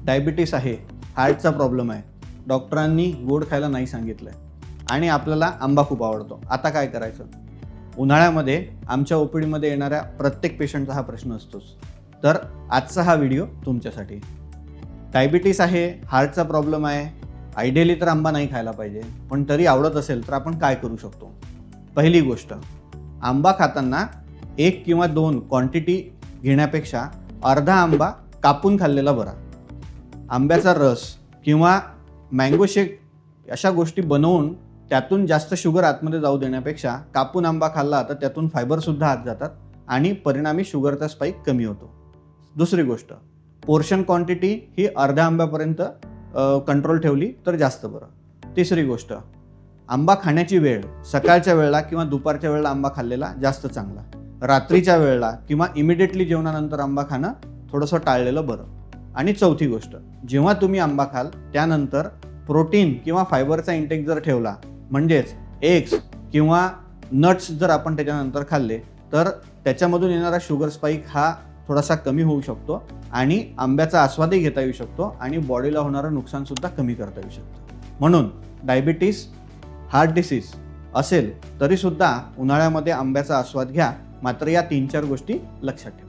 Diabetes आहे, हार्टचा problem आहे, डॉक्टरांनी गोड खायला नाही सांगितलं आहे आणि आपल्याला आंबा खूप आवडतो. आता काय करायचं? उन्हाळ्यामध्ये आमच्या ओपीडीमध्ये येणाऱ्या प्रत्येक पेशंटचा हा प्रश्न असतोच. तर आजचा हा व्हिडिओ तुमच्यासाठी. डायबिटीस आहे, हार्टचा प्रॉब्लेम आहे, आयडियली तर आंबा नाही खायला पाहिजे, पण तरी आवडत असेल तर आपण काय करू शकतो? पहिली गोष्ट, आंबा खाताना 1 किंवा 2 क्वांटिटी घेण्यापेक्षा अर्धा आंबा कापून खाल्लेला बरा. आंब्याचा रस किंवा मँगो शेक अशा गोष्टी बनवून त्यातून जास्त शुगर आतमध्ये जाऊ देण्यापेक्षा कापून आंबा खाल्ला तर त्यातून फायबरसुद्धा आत जातात आणि परिणामी शुगरचा स्पाईक कमी होतो. दुसरी गोष्ट, पोर्शन क्वांटिटी ही अर्ध्या आंब्यापर्यंत कंट्रोल ठेवली तर जास्त बरं. तिसरी गोष्ट, आंबा खाण्याची वेळ सकाळच्या वेळेला किंवा दुपारच्या वेळेला आंबा खाल्लेला जास्त चांगला. रात्रीच्या वेळेला किंवा इमिडिएटली जेवणानंतर आंबा खाणं थोडंसं टाळलेलं बरं. आणि चौथी गोष्ट, जेव्हा तुम्ही आंबा खाल त्यानंतर प्रोटीन किंवा फायबरचा इंटेक जर ठेवला, म्हणजेच एग्स किंवा नट्स जर आपण त्याच्यानंतर खाल्ले तर त्याच्यामधून येणारा शुगर स्पाईक हा थोडासा कमी होऊ शकतो आणि आंब्याचा आस्वादही घेता येऊ शकतो आणि बॉडीला होणारं नुकसानसुद्धा कमी करता येऊ शकतं. म्हणून डायबिटीस, हार्ट डिसीज असेल तरीसुद्धा उन्हाळ्यामध्ये आंब्याचा आस्वाद घ्या, मात्र या 3-4 गोष्टी लक्षात ठेवा.